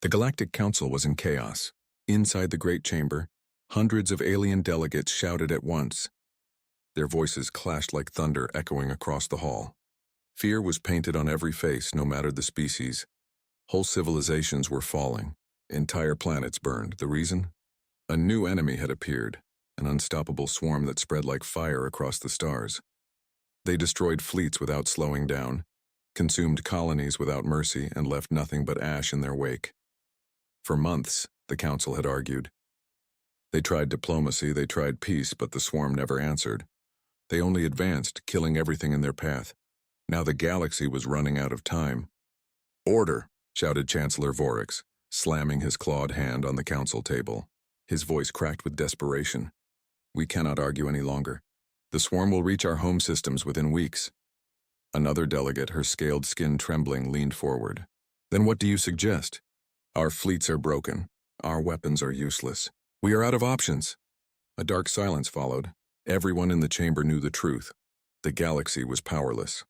The Galactic Council was in chaos. Inside the Great Chamber, hundreds of alien delegates shouted at once. Their voices clashed like thunder echoing across the hall. Fear was painted on every face, no matter the species. Whole civilizations were falling. Entire planets burned. The reason? A new enemy had appeared, an unstoppable swarm that spread like fire across the stars. They destroyed fleets without slowing down, consumed colonies without mercy, and left nothing but ash in their wake. For months, the Council had argued. They tried diplomacy, they tried peace, but the swarm never answered. They only advanced, killing everything in their path. Now the galaxy was running out of time. "Order!" shouted Chancellor Vorix, slamming his clawed hand on the council table. His voice cracked with desperation. "We cannot argue any longer. The swarm will reach our home systems within weeks." Another delegate, her scaled skin trembling, leaned forward. "Then what do you suggest?" "Our fleets are broken. Our weapons are useless. We are out of options." A dark silence followed. Everyone in the chamber knew the truth. The galaxy was powerless.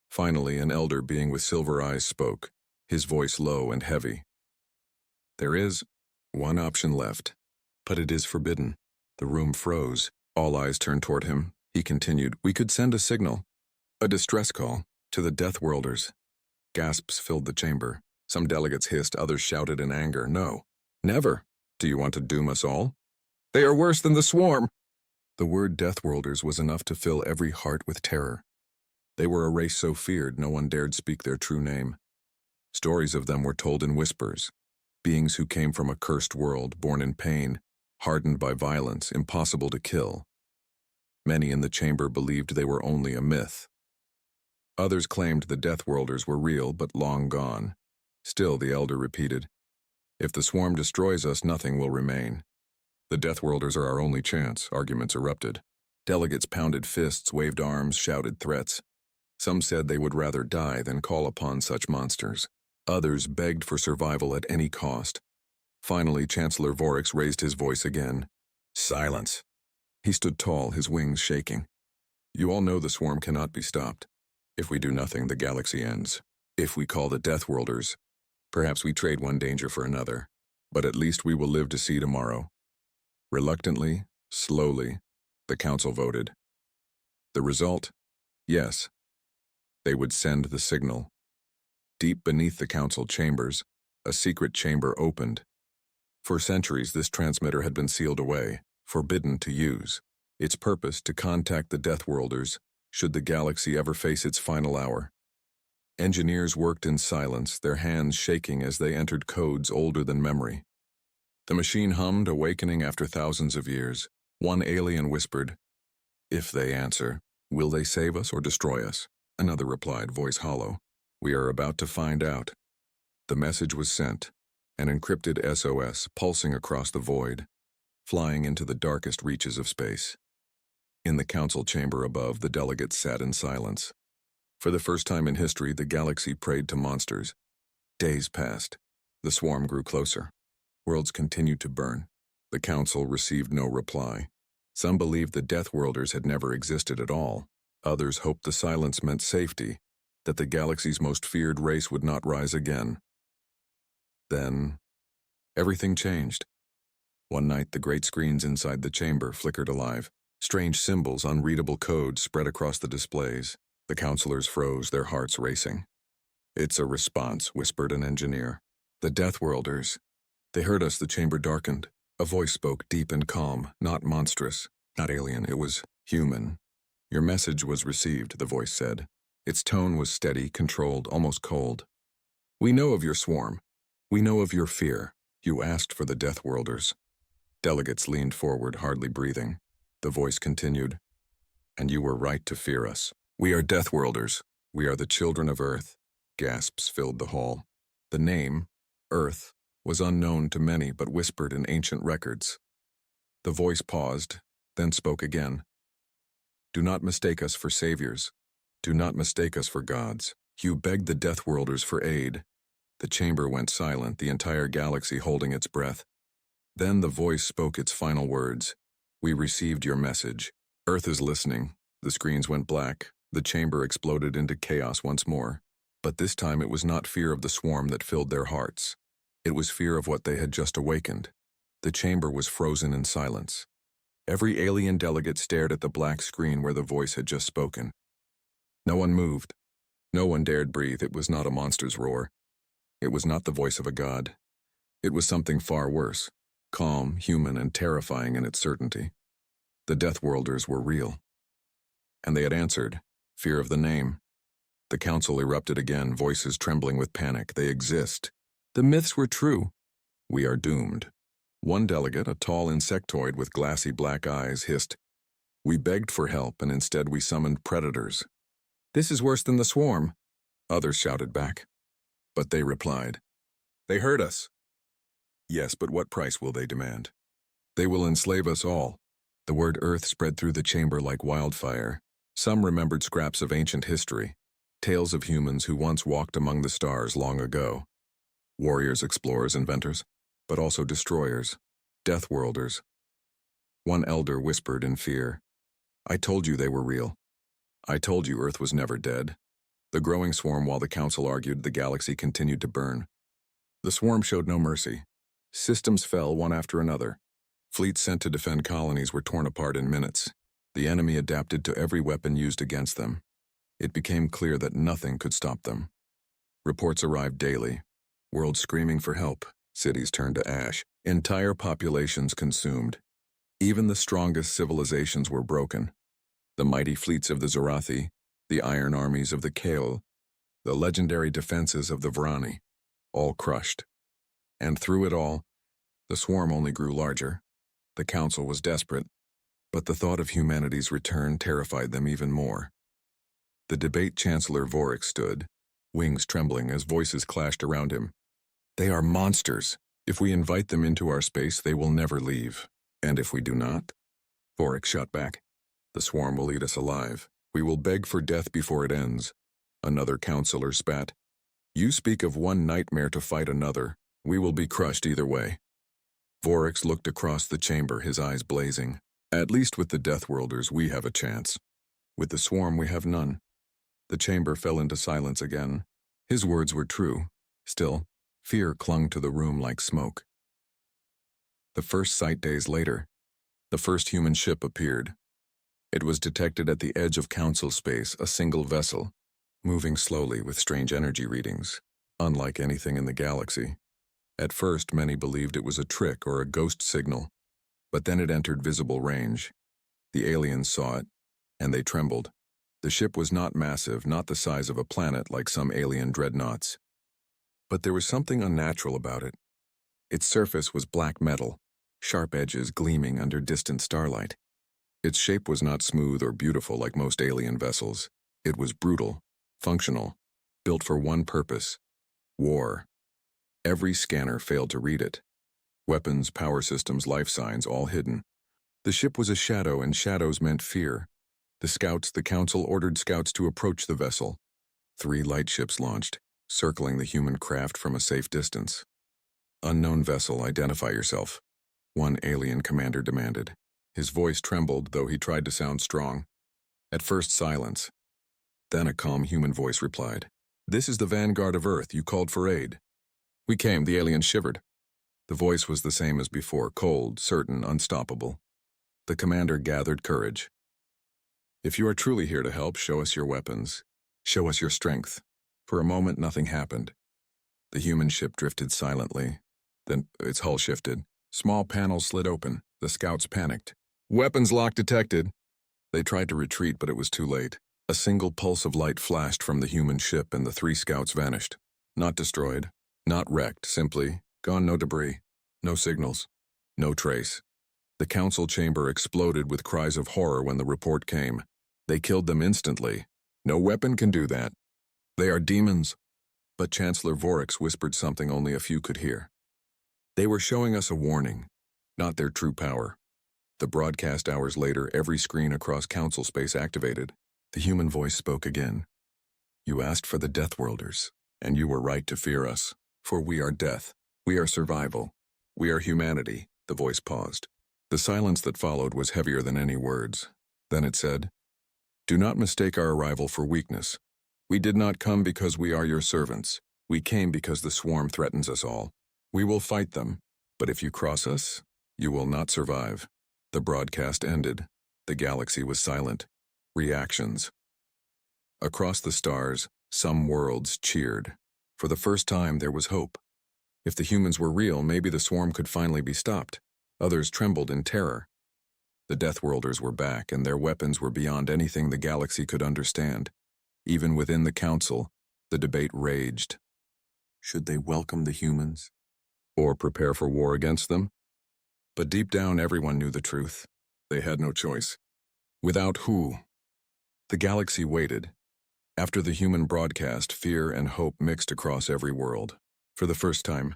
Finally, an elder being with silver eyes spoke, his voice low and heavy. "There is one option left, but it is forbidden." The room froze. All eyes turned toward him. He continued, "We could send a signal, a distress call, to the Deathworlders." Gasps filled the chamber. Some delegates hissed, others shouted in anger. "No, never. Do you want to doom us all?" "They are worse than the swarm." The word Deathworlders was enough to fill every heart with terror. They were a race so feared no one dared speak their true name. Stories of them were told in whispers, beings who came from a cursed world, born in pain, hardened by violence, impossible to kill. Many in the chamber believed they were only a myth. Others claimed the Deathworlders were real but long gone. Still, the elder repeated, "If the swarm destroys us, nothing will remain." "The Deathworlders are our only chance," arguments erupted. Delegates pounded fists, waved arms, shouted threats. Some said they would rather die than call upon such monsters. Others begged for survival at any cost. Finally, Chancellor Vorix raised his voice again. "Silence." He stood tall, his wings shaking. "You all know the swarm cannot be stopped. If we do nothing, the galaxy ends. If we call the Deathworlders, perhaps we trade one danger for another. But at least we will live to see tomorrow." Reluctantly, slowly, the council voted. The result? Yes. They would send the signal. Deep beneath the council chambers, a secret chamber opened. For centuries, this transmitter had been sealed away, forbidden to use. Its purpose to contact the Deathworlders, should the galaxy ever face its final hour. Engineers worked in silence, their hands shaking as they entered codes older than memory. The machine hummed, awakening after thousands of years. One alien whispered, "If they answer, will they save us or destroy us?" Another replied, voice hollow, "We are about to find out." The message was sent, an encrypted SOS pulsing across the void, flying into the darkest reaches of space. In the council chamber above, the delegates sat in silence. For the first time in history, the galaxy prayed to monsters. Days passed. The swarm grew closer. Worlds continued to burn. The council received no reply. Some believed the Deathworlders had never existed at all. Others hoped the silence meant safety, that the galaxy's most feared race would not rise again. Then, everything changed. One night, the great screens inside the chamber flickered alive. Strange symbols, unreadable codes spread across the displays. The counselors froze, their hearts racing. "It's a response," whispered an engineer. "The Deathworlders. They heard us." The chamber darkened. A voice spoke, deep and calm, not monstrous, not alien, it was human. "Your message was received," the voice said. Its tone was steady, controlled, almost cold. "We know of your swarm. We know of your fear. You asked for the Deathworlders." Delegates leaned forward, hardly breathing. The voice continued, "And you were right to fear us. We are Deathworlders. We are the children of Earth." Gasps filled the hall. The name, Earth, was unknown to many but whispered in ancient records. The voice paused, then spoke again. "Do not mistake us for saviors. Do not mistake us for gods. You begged the Deathworlders for aid." The chamber went silent, the entire galaxy holding its breath. Then the voice spoke its final words. "We received your message. Earth is listening." The screens went black. The chamber exploded into chaos once more. But this time it was not fear of the swarm that filled their hearts. It was fear of what they had just awakened. The chamber was frozen in silence. Every alien delegate stared at the black screen where the voice had just spoken. No one moved. No one dared breathe. It was not a monster's roar. It was not the voice of a god. It was something far worse, calm, human, and terrifying in its certainty. The Deathworlders were real. And they had answered, fear of the name. The council erupted again, voices trembling with panic. They exist. The myths were true. We are doomed. One delegate, a tall insectoid with glassy black eyes, hissed, "We begged for help, and instead we summoned predators." "This is worse than the swarm," others shouted back. But they replied, "They hurt us." "Yes, but what price will they demand?" "They will enslave us all." The word Earth spread through the chamber like wildfire. Some remembered scraps of ancient history, tales of humans who once walked among the stars long ago. Warriors, explorers, inventors, but also destroyers, Deathworlders. One elder whispered in fear, "I told you they were real. I told you Earth was never dead." The growing swarm, while the council argued, the galaxy continued to burn. The swarm showed no mercy. Systems fell one after another. Fleets sent to defend colonies were torn apart in minutes. The enemy adapted to every weapon used against them. It became clear that nothing could stop them. Reports arrived daily. Worlds screaming for help. Cities turned to ash. Entire populations consumed. Even the strongest civilizations were broken. The mighty fleets of the Zorathi, the iron armies of the Kael, the legendary defenses of the Vrani, all crushed. And through it all, the swarm only grew larger. The council was desperate, but the thought of humanity's return terrified them even more. The debate chancellor Vorik stood, wings trembling as voices clashed around him. "They are monsters. If we invite them into our space, they will never leave. And if we do not?" Vorik shot back. "The swarm will eat us alive. We will beg for death before it ends." Another counselor spat. "You speak of one nightmare to fight another. We will be crushed either way." Vorik looked across the chamber, his eyes blazing. "At least with the Deathworlders we have a chance. With the swarm we have none." The chamber fell into silence again. His words were true. Still, fear clung to the room like smoke. The first sight days later, the first human ship appeared. It was detected at the edge of council space, a single vessel, moving slowly with strange energy readings, unlike anything in the galaxy. At first, many believed it was a trick or a ghost signal, but then it entered visible range. The aliens saw it, and they trembled. The ship was not massive, not the size of a planet like some alien dreadnoughts. But there was something unnatural about it. Its surface was black metal, sharp edges gleaming under distant starlight. Its shape was not smooth or beautiful like most alien vessels. It was brutal, functional, built for one purpose: war. Every scanner failed to read it. Weapons, power systems, life signs, all hidden. The ship was a shadow, and shadows meant fear. The council ordered scouts to approach the vessel. 3 light ships launched, circling the human craft from a safe distance. "Unknown vessel, identify yourself," one alien commander demanded. His voice trembled, though he tried to sound strong. At first, silence. Then a calm human voice replied, "This is the vanguard of Earth. You called for aid." "We came," the alien shivered. The voice was the same as before, cold, certain, unstoppable. The commander gathered courage. "If you are truly here to help, show us your weapons. Show us your strength." For a moment, nothing happened. The human ship drifted silently. Then its hull shifted. Small panels slid open. The scouts panicked. "Weapons lock detected." They tried to retreat, but it was too late. A single pulse of light flashed from the human ship, and the 3 scouts vanished. Not destroyed, not wrecked, simply gone. No debris, no signals, no trace. The council chamber exploded with cries of horror when the report came. "They killed them instantly. No weapon can do that. They are demons." But Chancellor Vorik whispered something only a few could hear. "They were showing us a warning, not their true power." The broadcast hours later, every screen across council space activated. The human voice spoke again. "You asked for the Deathworlders, and you were right to fear us. For we are death. We are survival. We are humanity." The voice paused. The silence that followed was heavier than any words. Then it said, "Do not mistake our arrival for weakness. We did not come because we are your servants. We came because the swarm threatens us all. We will fight them, but if you cross us, you will not survive. The broadcast ended. The galaxy was silent. Reactions. Across the stars, some worlds cheered. For the first time, there was hope. If the humans were real, maybe the swarm could finally be stopped. Others trembled in terror. The Deathworlders were back, and their weapons were beyond anything the galaxy could understand. Even within the Council, the debate raged. Should they welcome the humans? Or prepare for war against them? But deep down, everyone knew the truth. They had no choice. Without who? The galaxy waited. After the human broadcast, fear and hope mixed across every world. For the first time,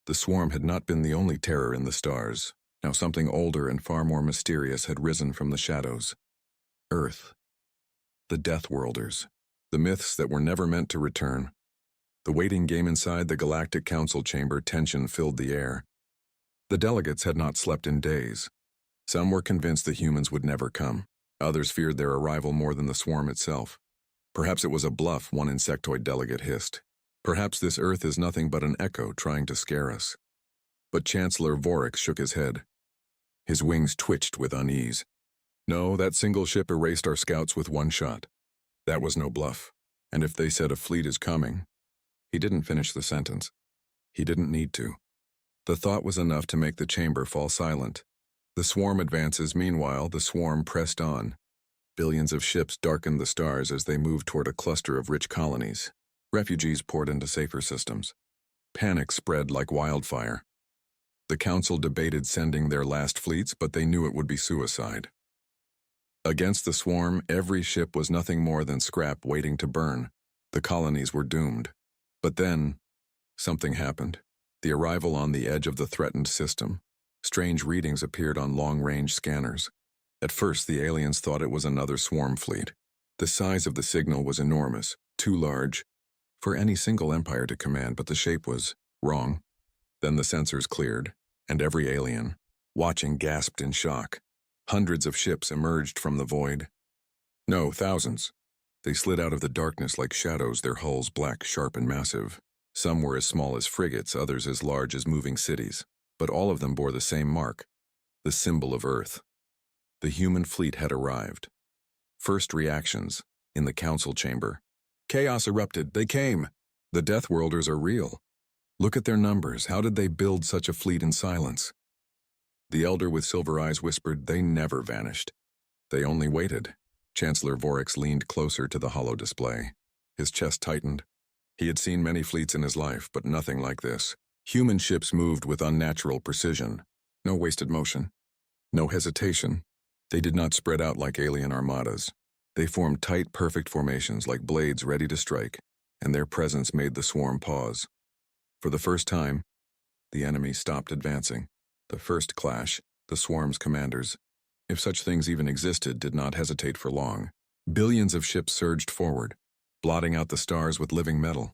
the swarm had not been the only terror in the stars. Now something older and far more mysterious had risen from the shadows. Earth. The Deathworlders. The myths that were never meant to return. The waiting game inside the Galactic Council chamber, tension filled the air. The delegates had not slept in days. Some were convinced the humans would never come. Others feared their arrival more than the swarm itself. Perhaps it was a bluff, one insectoid delegate hissed. Perhaps this Earth is nothing but an echo trying to scare us. But Chancellor Vorix shook his head. His wings twitched with unease. No, that single ship erased our scouts with one shot. That was no bluff. And if they said a fleet is coming... He didn't finish the sentence. He didn't need to. The thought was enough to make the chamber fall silent. The swarm advances. Meanwhile, the swarm pressed on. Billions of ships darkened the stars as they moved toward a cluster of rich colonies. Refugees poured into safer systems. Panic spread like wildfire. The Council debated sending their last fleets, but they knew it would be suicide. Against the swarm, every ship was nothing more than scrap waiting to burn. The colonies were doomed. But then, something happened. The arrival on the edge of the threatened system. Strange readings appeared on long-range scanners. At first, the aliens thought it was another swarm fleet. The size of the signal was enormous, too large for any single empire to command, but the shape was wrong. Then the sensors cleared, and every alien, watching, gasped in shock. Hundreds of ships emerged from the void. No, thousands. They slid out of the darkness like shadows, their hulls black, sharp, and massive. Some were as small as frigates, others as large as moving cities. But all of them bore the same mark, the symbol of Earth. The human fleet had arrived. First reactions, in the council chamber. Chaos erupted. They came. The Deathworlders are real. Look at their numbers. How did they build such a fleet in silence? The elder with silver eyes whispered, they never vanished. They only waited. Chancellor Vorix leaned closer to the hollow display. His chest tightened. He had seen many fleets in his life, but nothing like this. Human ships moved with unnatural precision. No wasted motion. No hesitation. They did not spread out like alien armadas. They formed tight, perfect formations like blades ready to strike, and their presence made the swarm pause. For the first time, the enemy stopped advancing. The first clash, the swarm's commanders, if such things even existed, did not hesitate for long. Billions of ships surged forward, blotting out the stars with living metal.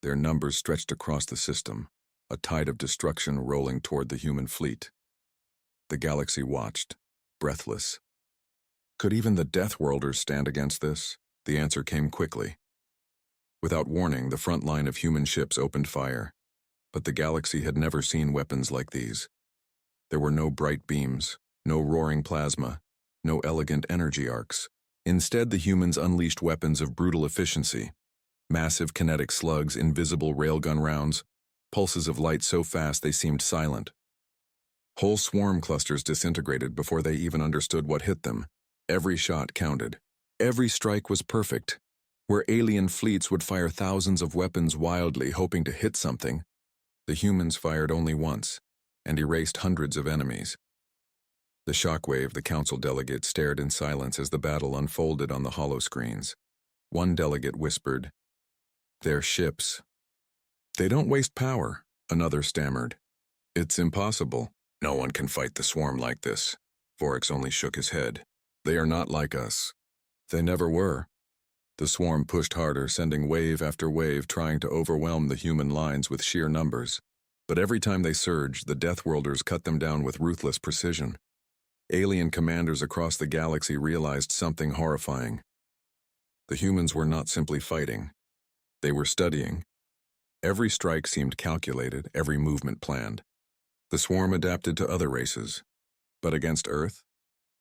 Their numbers stretched across the system, a tide of destruction rolling toward the human fleet. The galaxy watched, breathless. Could even the Deathworlders stand against this? The answer came quickly. Without warning, the front line of human ships opened fire. But the galaxy had never seen weapons like these. There were no bright beams, no roaring plasma, no elegant energy arcs. Instead, the humans unleashed weapons of brutal efficiency. Massive kinetic slugs, invisible railgun rounds, pulses of light so fast they seemed silent. Whole swarm clusters disintegrated before they even understood what hit them. Every shot counted. Every strike was perfect. Where alien fleets would fire thousands of weapons wildly, hoping to hit something, the humans fired only once and erased hundreds of enemies. The shockwave, the council delegates stared in silence as the battle unfolded on the hollow screens. One delegate whispered, "Their ships. They don't waste power," another stammered. "It's impossible. No one can fight the swarm like this." Vorix only shook his head. "They are not like us. They never were." The swarm pushed harder, sending wave after wave, trying to overwhelm the human lines with sheer numbers. But every time they surged, the Deathworlders cut them down with ruthless precision. Alien commanders across the galaxy realized something horrifying. The humans were not simply fighting. They were studying. Every strike seemed calculated, every movement planned. The swarm adapted to other races. But against Earth?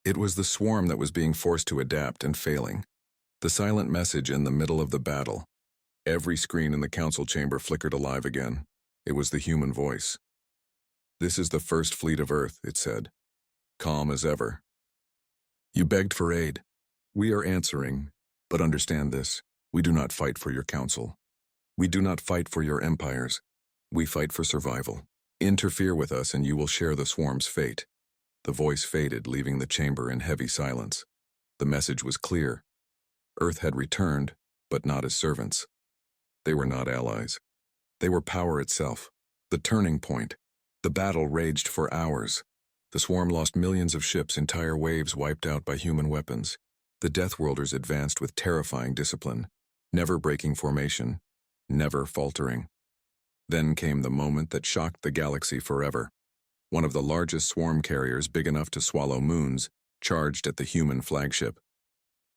It was the swarm that was being forced to adapt and failing. The silent message in the middle of the battle. Every screen in the council chamber flickered alive again. It was the human voice. "This is the first fleet of Earth," it said, calm as ever. "You begged for aid. We are answering, but understand this. We do not fight for your council. We do not fight for your empires. We fight for survival. Interfere with us and you will share the swarm's fate." The voice faded, leaving the chamber in heavy silence. The message was clear. Earth had returned, but not as servants. They were not allies. They were power itself, the turning point. The battle raged for hours. The swarm lost millions of ships, entire waves wiped out by human weapons. The Deathworlders advanced with terrifying discipline, never breaking formation, never faltering. Then came the moment that shocked the galaxy forever. One of the largest swarm carriers, big enough to swallow moons, charged at the human flagship.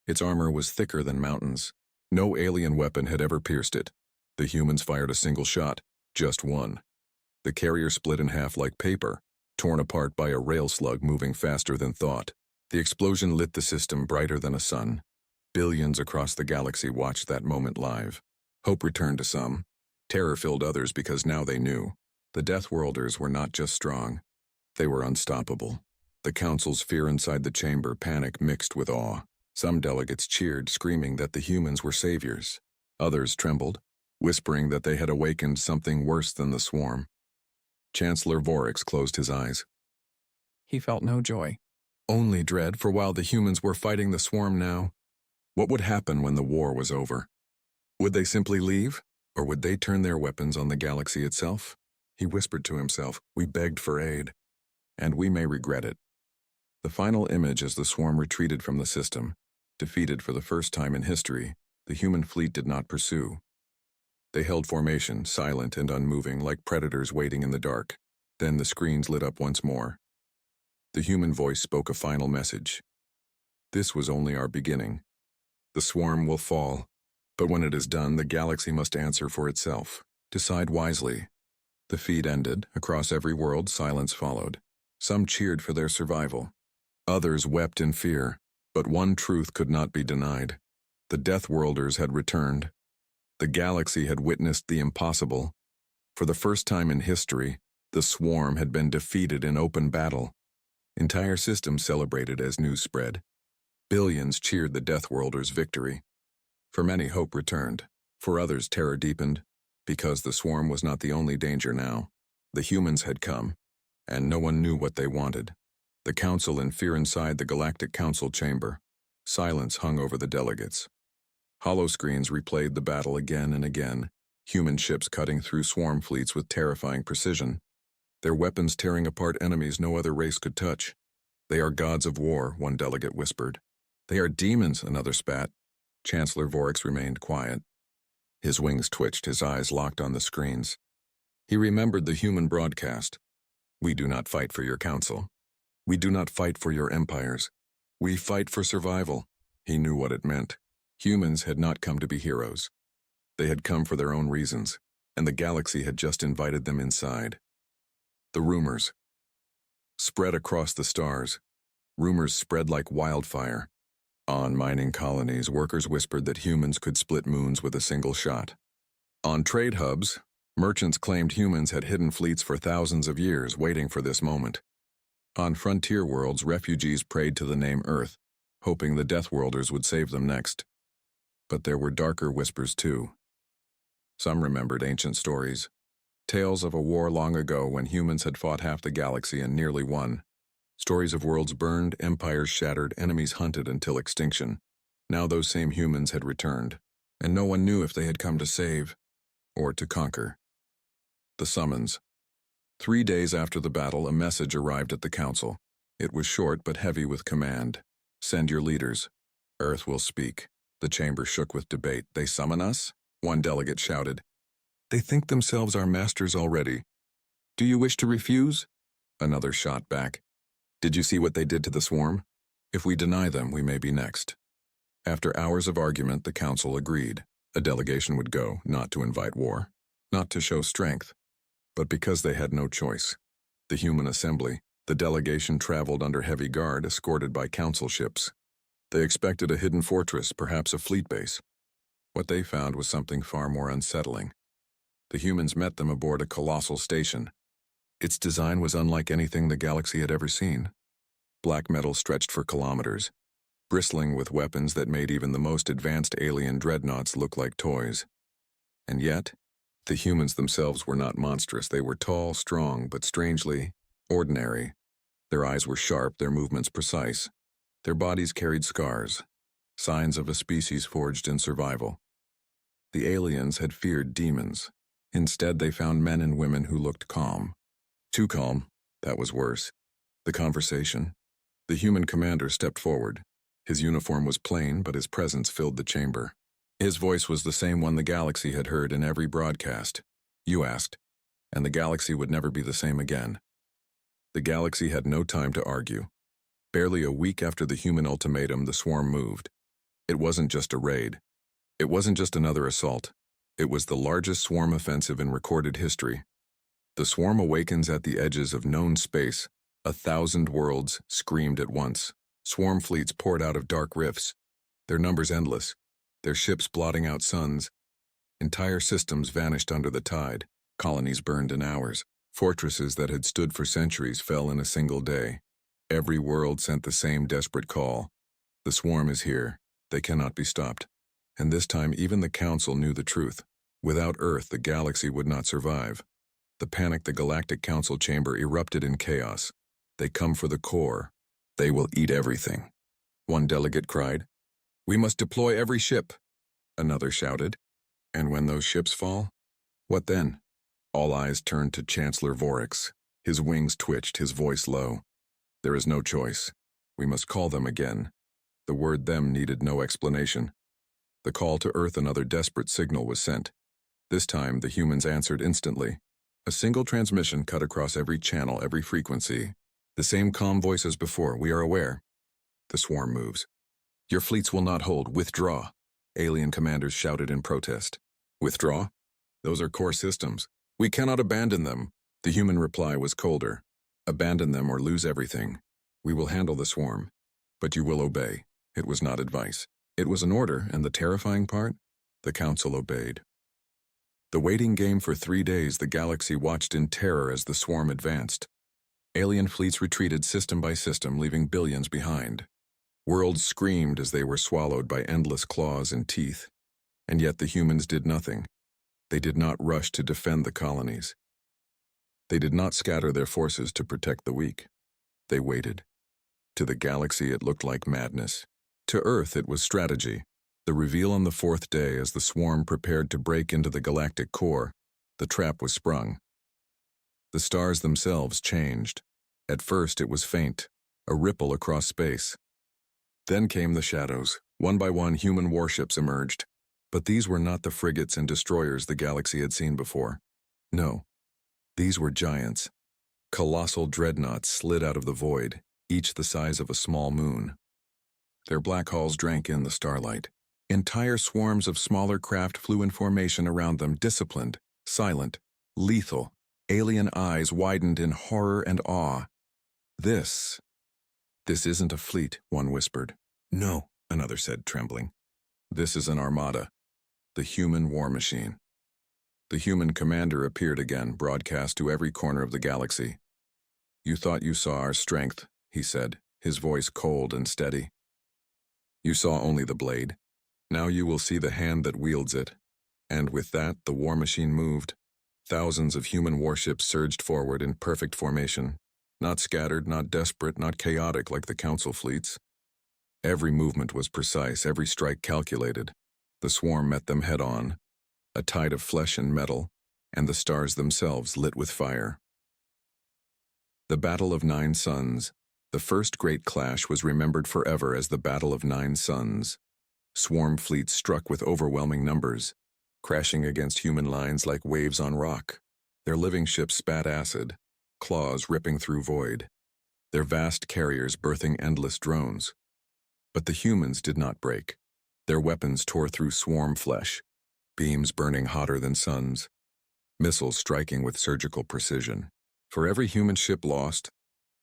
Its armor was thicker than mountains. No alien weapon had ever pierced it. The humans fired a single shot, just one. The carrier split in half like paper, torn apart by a rail slug moving faster than thought. The explosion lit the system brighter than a sun. Billions across the galaxy watched that moment live. Hope returned to some. Terror filled others because now they knew. The Deathworlders were not just strong. They were unstoppable. The council's fear inside the chamber, panic mixed with awe. Some delegates cheered, screaming that the humans were saviors. Others trembled, whispering that they had awakened something worse than the swarm. Chancellor Vorix closed his eyes. He felt no joy. Only dread, for while the humans were fighting the swarm now, what would happen when the war was over? Would they simply leave, or would they turn their weapons on the galaxy itself? He whispered to himself, "We begged for aid, and we may regret it." The final image as the swarm retreated from the system, defeated for the first time in history, the human fleet did not pursue. They held formation, silent and unmoving, like predators waiting in the dark. Then the screens lit up once more. The human voice spoke a final message. "This was only our beginning. The swarm will fall, but when it is done, the galaxy must answer for itself. Decide wisely." The feed ended. Across every world, silence followed. Some cheered for their survival. Others wept in fear. But one truth could not be denied. The Deathworlders had returned. The galaxy had witnessed the impossible. For the first time in history, the swarm had been defeated in open battle. Entire systems celebrated as news spread. Billions cheered the Deathworlders' victory. For many, hope returned. For others, terror deepened. Because the swarm was not the only danger now. The humans had come, and no one knew what they wanted. The council in fear inside the Galactic Council chamber. Silence hung over the delegates. Holoscreens replayed the battle again and again, human ships cutting through swarm fleets with terrifying precision, their weapons tearing apart enemies no other race could touch. "They are gods of war," one delegate whispered. "They are demons," another spat. Chancellor Vorix remained quiet. His wings twitched, his eyes locked on the screens. He remembered the human broadcast. "We do not fight for your council. We do not fight for your empires. We fight for survival." He knew what it meant. Humans had not come to be heroes. They had come for their own reasons, and the galaxy had just invited them inside. The rumors spread across the stars. Rumors spread like wildfire. On mining colonies, workers whispered that humans could split moons with a single shot. On trade hubs, merchants claimed humans had hidden fleets for thousands of years, waiting for this moment. On frontier worlds, refugees prayed to the name Earth, hoping the Deathworlders would save them next. But there were darker whispers too. Some remembered ancient stories. Tales of a war long ago when humans had fought half the galaxy and nearly won. Stories of worlds burned, empires shattered, enemies hunted until extinction. Now those same humans had returned, and no one knew if they had come to save or to conquer. The summons. 3 days after the battle, a message arrived at the council. It was short but heavy with command. "Send your leaders. Earth will speak." The chamber shook with debate. "They summon us?" One delegate shouted. "They think themselves our masters already. Do you wish to refuse?" Another shot back. "Did you see what they did to the swarm? If we deny them, we may be next." After hours of argument, the council agreed. A delegation would go, not to invite war, not to show strength, but because they had no choice. The human assembly, the delegation traveled under heavy guard, escorted by council ships. They expected a hidden fortress, perhaps a fleet base. What they found was something far more unsettling. The humans met them aboard a colossal station. Its design was unlike anything the galaxy had ever seen. Black metal stretched for kilometers, bristling with weapons that made even the most advanced alien dreadnoughts look like toys. And yet, the humans themselves were not monstrous. They were tall, strong, but strangely ordinary. Their eyes were sharp, their movements precise. Their bodies carried scars, signs of a species forged in survival. The aliens had feared demons. Instead, they found men and women who looked calm. Too calm, that was worse. The conversation. The human commander stepped forward. His uniform was plain, but his presence filled the chamber. His voice was the same one the galaxy had heard in every broadcast. You asked, and the galaxy would never be the same again. The galaxy had no time to argue. Barely a week after the human ultimatum, the swarm moved. It wasn't just a raid. It wasn't just another assault. It was the largest swarm offensive in recorded history. The swarm awakens at the edges of known space. 1,000 worlds screamed at once. Swarm fleets poured out of dark rifts, their numbers endless, their ships blotting out suns. Entire systems vanished under the tide. Colonies burned in hours. Fortresses that had stood for centuries fell in a single day. Every world sent the same desperate call. The swarm is here. They cannot be stopped. And this time even the Council knew the truth. Without Earth, the galaxy would not survive. The panicked Galactic Council chamber erupted in chaos. They come for the core. They will eat everything. One delegate cried, "We must deploy every ship." Another shouted, "And when those ships fall? What then?" All eyes turned to Chancellor Vorix. His wings twitched, his voice low. "There is no choice. We must call them again." The word "them" needed no explanation. The call to Earth, another desperate signal, was sent. This time, the humans answered instantly. A single transmission cut across every channel, every frequency. The same calm voice as before. "We are aware." The swarm moves. "Your fleets will not hold. Withdraw." Alien commanders shouted in protest. "Withdraw? Those are core systems. We cannot abandon them." The human reply was colder. "Abandon them or lose everything. We will handle the swarm. But you will obey." It was not advice. It was an order, and the terrifying part? The Council obeyed. The waiting game for 3 days, the galaxy watched in terror as the swarm advanced. Alien fleets retreated system by system, leaving billions behind. Worlds screamed as they were swallowed by endless claws and teeth. And yet the humans did nothing. They did not rush to defend the colonies. They did not scatter their forces to protect the weak. They waited. To the galaxy it looked like madness. To Earth it was strategy. The reveal on the 4th day, as the swarm prepared to break into the galactic core, the trap was sprung. The stars themselves changed. At first it was faint, a ripple across space. Then came the shadows. One by one human warships emerged. But these were not the frigates and destroyers the galaxy had seen before. No, these were giants. Colossal dreadnoughts slid out of the void, each the size of a small moon. Their black hulls drank in the starlight. Entire swarms of smaller craft flew in formation around them, disciplined, silent, lethal. Alien eyes widened in horror and awe. This isn't a fleet," one whispered. "No," another said, trembling. "This is an armada, the human war machine." The human commander appeared again, broadcast to every corner of the galaxy. "You thought you saw our strength," he said, his voice cold and steady. "You saw only the blade. Now you will see the hand that wields it." And with that, the war machine moved. Thousands of human warships surged forward in perfect formation, not scattered, not desperate, not chaotic like the Council fleets. Every movement was precise, every strike calculated. The swarm met them head-on, a tide of flesh and metal, and the stars themselves lit with fire. The Battle of 9 Suns. The first great clash was remembered forever as the Battle of 9 Suns. Swarm fleets struck with overwhelming numbers, crashing against human lines like waves on rock. Their living ships spat acid, claws ripping through void, their vast carriers birthing endless drones. But the humans did not break. Their weapons tore through swarm flesh, beams burning hotter than suns. missiles striking with surgical precision. For every human ship lost,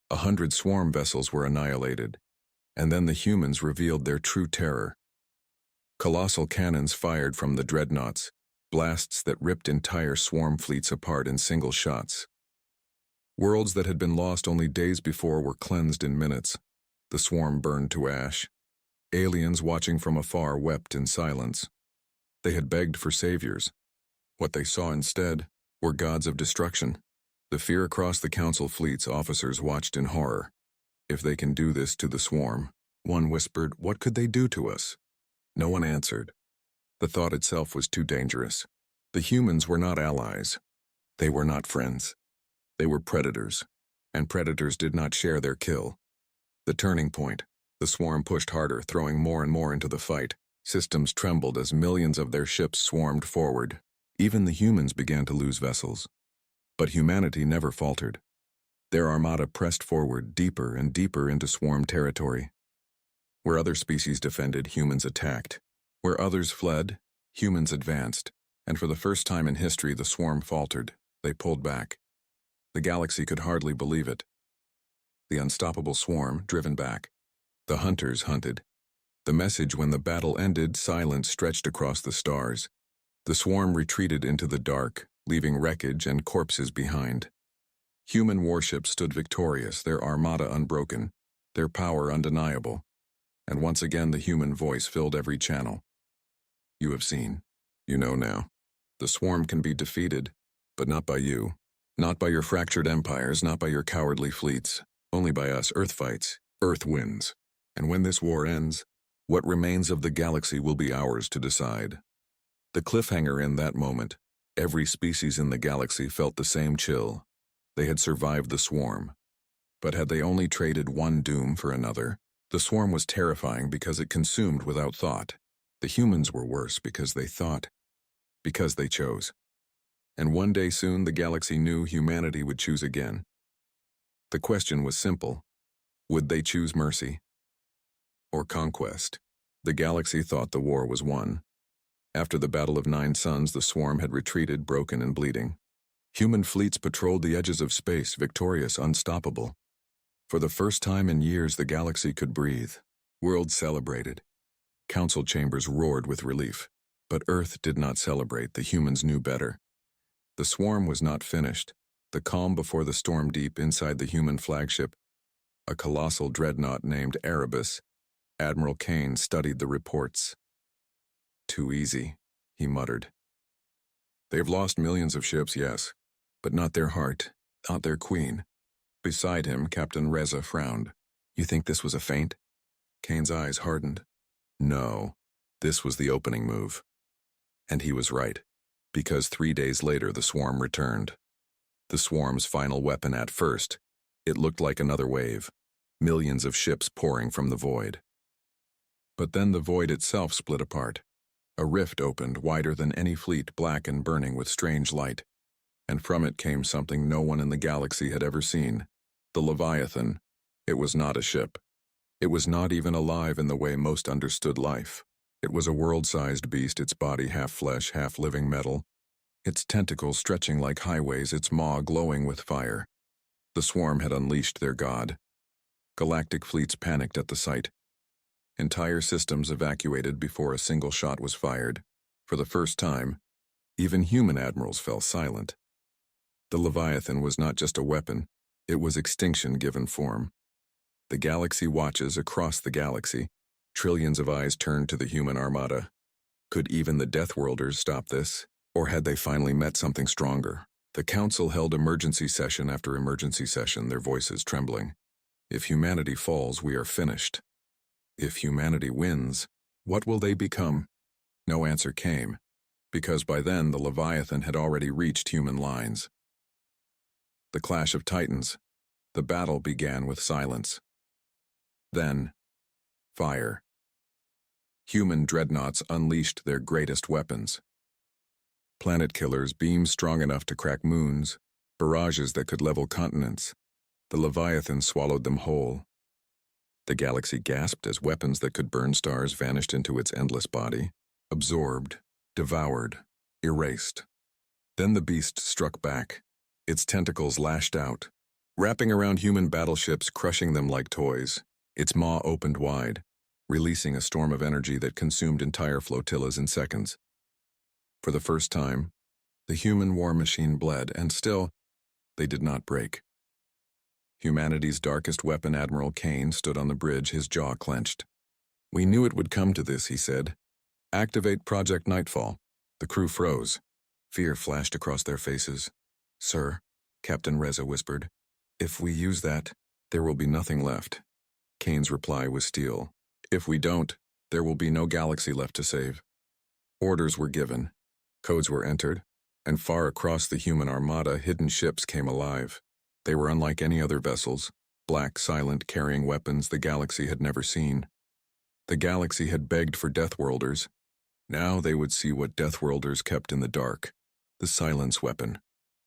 100 swarm vessels were annihilated, and then the humans revealed their true terror. Colossal cannons fired from the dreadnoughts, blasts that ripped entire swarm fleets apart in single shots. Worlds that had been lost only days before were cleansed in minutes. The swarm burned to ash. Aliens watching from afar wept in silence. They had begged for saviors. What they saw instead were gods of destruction. The fear across the council fleet's officers watched in horror. If they can do this to the swarm, one whispered, what could they do to us? No one answered. The thought itself was too dangerous. The humans were not allies. They were not friends. They were predators, and predators did not share their kill. The turning point. The swarm pushed harder, throwing more and more into the fight. Systems trembled as millions of their ships swarmed forward. Even the humans began to lose vessels. But humanity never faltered. Their armada pressed forward deeper and deeper into swarm territory. Where other species defended, humans attacked. Where others fled, humans advanced. And for the first time in history, the swarm faltered. They pulled back. The galaxy could hardly believe it. The unstoppable swarm, driven back. The hunters hunted. The message when the battle ended, silence stretched across the stars. The swarm retreated into the dark, leaving wreckage and corpses behind. Human warships stood victorious, their armada unbroken, their power undeniable. And once again the human voice filled every channel. You have seen. You know now. The swarm can be defeated, but not by you. Not by your fractured empires, not by your cowardly fleets. Only by us. Earth fights. Earth wins. And when this war ends, what remains of the galaxy will be ours to decide. The cliffhanger in that moment, every species in the galaxy felt the same chill. They had survived the swarm. But had they only traded one doom for another? The swarm was terrifying because it consumed without thought. The humans were worse because they thought. Because they chose. And one day soon the galaxy knew humanity would choose again. The question was simple. Would they choose mercy? Or conquest? The galaxy thought the war was won. After the Battle of 9 Suns, the swarm had retreated, broken and bleeding. Human fleets patrolled the edges of space, victorious, unstoppable. For the first time in years, the galaxy could breathe. Worlds celebrated. Council chambers roared with relief. But Earth did not celebrate. The humans knew better. The swarm was not finished. The calm before the storm deep inside the human flagship, a colossal dreadnought named Erebus, Admiral Kane studied the reports. Too easy, he muttered. They've lost millions of ships, yes, but not their heart, not their queen. Beside him, Captain Reza frowned. You think this was a feint? Kane's eyes hardened. No, this was the opening move. And he was right, because 3 days later the swarm returned. The swarm's final weapon at first, it looked like another wave, millions of ships pouring from the void. But then the void itself split apart. A rift opened wider than any fleet, black and burning with strange light. And from it came something no one in the galaxy had ever seen. The Leviathan. It was not a ship. It was not even alive in the way most understood life. It was a world-sized beast, its body half flesh, half living metal, its tentacles stretching like highways, its maw glowing with fire. The swarm had unleashed their god. Galactic fleets panicked at the sight. Entire systems evacuated before a single shot was fired. For the first time, even human admirals fell silent. The Leviathan was not just a weapon, it was extinction given form. The galaxy watches across the galaxy. Trillions of eyes turned to the human armada. Could even the Deathworlders stop this? Or had they finally met something stronger? The council held emergency session after emergency session, their voices trembling. If humanity falls, we are finished. If humanity wins, what will they become? No answer came, because by then the Leviathan had already reached human lines. The clash of titans. The battle began with silence. Then, fire. Human dreadnoughts unleashed their greatest weapons. Planet killers, beams strong enough to crack moons, barrages that could level continents. The Leviathan swallowed them whole. The galaxy gasped as weapons that could burn stars vanished into its endless body, absorbed, devoured, erased. Then the beast struck back. Its tentacles lashed out, wrapping around human battleships, crushing them like toys. Its maw opened wide, releasing a storm of energy that consumed entire flotillas in seconds. For the first time, the human war machine bled, and still, they did not break. Humanity's darkest weapon, Admiral Kane, stood on the bridge, his jaw clenched. "We knew it would come to this," he said. "Activate Project Nightfall." The crew froze. Fear flashed across their faces. "Sir," Captain Reza whispered, "if we use that, there will be nothing left." Kane's reply was steel. "If we don't, there will be no galaxy left to save." Orders were given. Codes were entered, and far across the human armada, hidden ships came alive. They were unlike any other vessels, black, silent, carrying weapons the galaxy had never seen. The galaxy had begged for Deathworlders. Now they would see what Deathworlders kept in the dark. The silence weapon.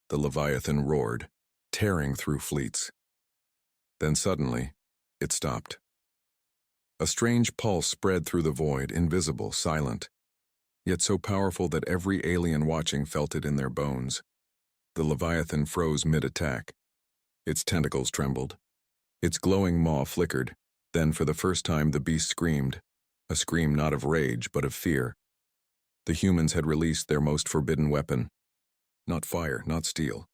The Leviathan roared, tearing through fleets. Then suddenly, it stopped. A strange pulse spread through the void, invisible, silent, yet so powerful that every alien watching felt it in their bones. The Leviathan froze mid-attack. Its tentacles trembled. Its glowing maw flickered. Then, for the first time, the beast screamed, a scream not of rage, but of fear. The humans had released their most forbidden weapon. Not fire, not steel,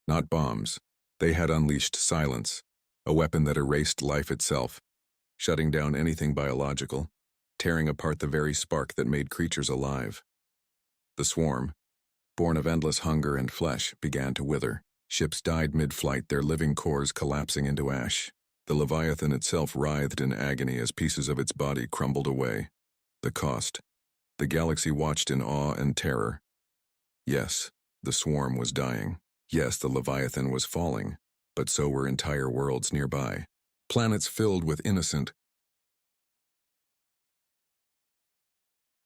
not bombs. They had unleashed silence, a weapon that erased life itself, shutting down anything biological, tearing apart the very spark that made creatures alive. The swarm, born of endless hunger and flesh, began to wither. Ships died mid-flight, their living cores collapsing into ash. The Leviathan itself writhed in agony as pieces of its body crumbled away. The cost. The galaxy watched in awe and terror. Yes, the swarm was dying. Yes, the Leviathan was falling, but so were entire worlds nearby. Planets filled with innocent,